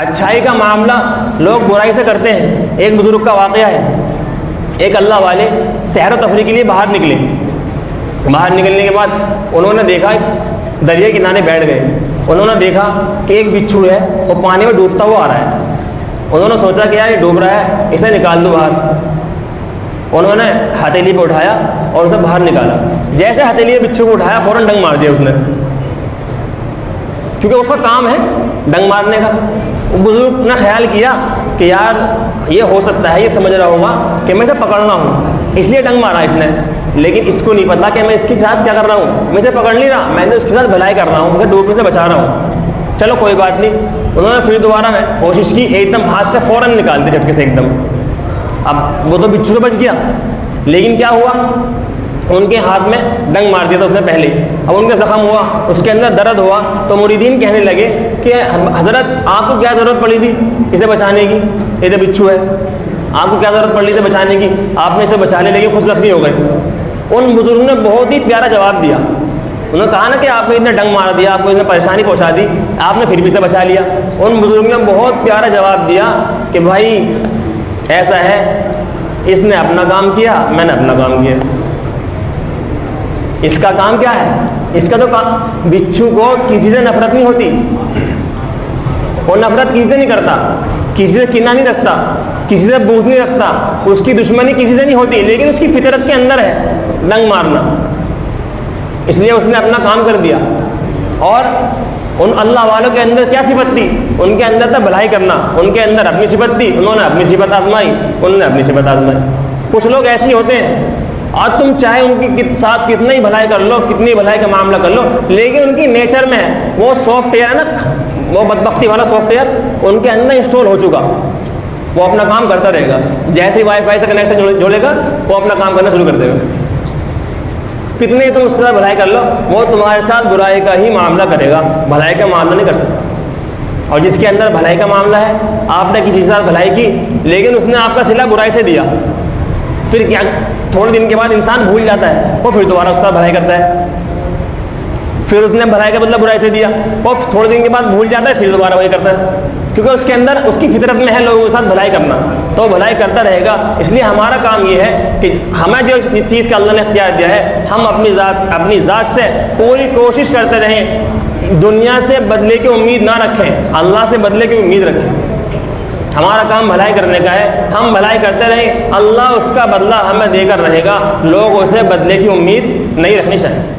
اچھائی کا معاملہ لوگ برائی سے کرتے ہیں۔ ایک بزرگ کا واقعہ ہے، ایک اللہ والے سیر و تفریح کے لیے باہر نکلے، باہر نکلنے کے بعد انہوں نے دیکھا دریا کے کنارے بیٹھ گئے، انہوں نے دیکھا کہ ایک بچھو ہے وہ پانی میں ڈوبتا ہوا آ رہا ہے۔ انہوں نے سوچا کہ یار یہ ڈوب رہا ہے، اسے نکال دو باہر۔ انہوں نے ہتھیلی پہ اٹھایا اور اسے باہر نکالا۔ جیسے ہتھیلی بچھو کو اٹھایا فوراً ڈنگ مار دیا اس نے، کیونکہ اس کا کام ہے ڈنگ مارنے کا۔ بزرگ نے خیال کیا کہ یار یہ ہو سکتا ہے یہ سمجھ رہا ہوگا کہ میں اسے پکڑنا ہوں، اس لیے ڈنگ مارا اس نے، لیکن اس کو نہیں پتا کہ میں اس کے ساتھ کیا کر رہا ہوں، میں اسے پکڑ نہیں رہا، میں نے اس کے ساتھ بھلائی کر رہا ہوں، مجھے ڈوبنے سے بچا رہا ہوں۔ چلو کوئی بات نہیں۔ انہوں نے پھر دوبارہ میں کوشش کی، ایک دم ہاتھ سے فوراً نکال دی جھٹکے سے ایک دم۔ اب وہ تو بچھو سے بچ گیا، لیکن کیا ہوا، ان کے ہاتھ میں ڈنگ مار دیا تھا اس نے پہلے۔ اب ان کا زخم ہوا، اس کے اندر درد ہوا، تو مریدین کہنے لگے کہ حضرت آپ کو کیا ضرورت پڑی تھی اسے بچانے کی، یہ تو بچھو ہے، آپ کو کیا ضرورت پڑی اسے بچانے کی، آپ نے اسے بچا لے، لیکن خود زخمی ہو گئے۔ ان بزرگوں نے بہت ہی پیارا جواب دیا۔ انہوں نے کہا نا کہ آپ نے اتنا ڈنگ مار دیا، آپ کو اتنا پریشانی پہنچا دی، آپ نے پھر بھی اسے بچا لیا۔ ان بزرگوں نے بہت پیارا جواب دیا کہ بھائی ایسا ہے، اس نے اپنا کام کیا، میں نے اپنا کام کیا۔ اس کا کام کیا ہے، اس کا تو کام، بچھو کو کسی سے نفرت نہیں ہوتی، وہ نفرت کسی سے نہیں کرتا، کسی سے کینہ نہیں رکھتا، کسی سے بغض نہیں رکھتا، اس کی دشمنی کسی سے نہیں ہوتی، لیکن اس کی فطرت کے اندر ہے ڈنگ مارنا، اس لیے اس نے اپنا کام کر دیا۔ اور ان اللہ والوں کے اندر کیا صفت تھی، ان کے اندر تھا بھلائی کرنا، ان کے اندر اپنی صفت تھی، انہوں نے اپنی صفت آزمائی، انہوں نے اپنی صفت آزمائی۔ کچھ لوگ ایسے ہوتے ہیں، اور تم چاہے ان کے ساتھ کتنا ہی بھلائی کر لو، کتنی بھلائی کا معاملہ کر لو، لیکن ان کی نیچر میں ہے، وہ سافٹ ویئر ہے نا، وہ بدبختی والا سافٹ ویئر ان کے اندر انسٹال ہو چکا، وہ اپنا کام کرتا رہے گا، جیسے ہی وائی فائی سے کنیکشن جوڑے گا وہ اپنا کام کرنا شروع کر دے گا۔ کتنے تم اس کے ساتھ بھلائی کر لو، وہ تمہارے ساتھ برائی کا ہی معاملہ کرے گا، بھلائی کا معاملہ نہیں کر سکتا۔ اور جس کے اندر بھلائی کا معاملہ ہے، آپ نے کسی کے ساتھ بھلائی کی لیکن اس نے آپ کا صلہ برائی سے دیا، پھر کیا، تھوڑے دن کے بعد انسان بھول جاتا ہے، وہ پھر دوبارہ اس کا بھلائی کرتا ہے، پھر اس نے بھلائی کا بدلہ برائی سے دیا، وہ تھوڑے دن کے بعد بھول جاتا ہے، پھر دوبارہ وہی کرتا ہے، کیونکہ اس کے اندر اس کی فطرت میں ہے لوگوں کے ساتھ بھلائی کرنا، تو بھلائی کرتا رہے گا۔ اس لیے ہمارا کام یہ ہے کہ ہمیں جو اس چیز کا اللہ نے اختیار دیا ہے، ہم اپنی ذات سے پوری کوشش کرتے رہیں، دنیا سے بدلے کی امید نہ رکھیں، اللہ سے بدلے کی امید رکھیں۔ ہمارا کام بھلائی کرنے کا ہے، ہم بھلائی کرتے رہیں، اللہ اس کا بدلہ ہمیں دے کر رہے گا، لوگ اسے بدلے کی امید نہیں رکھنی چاہیے۔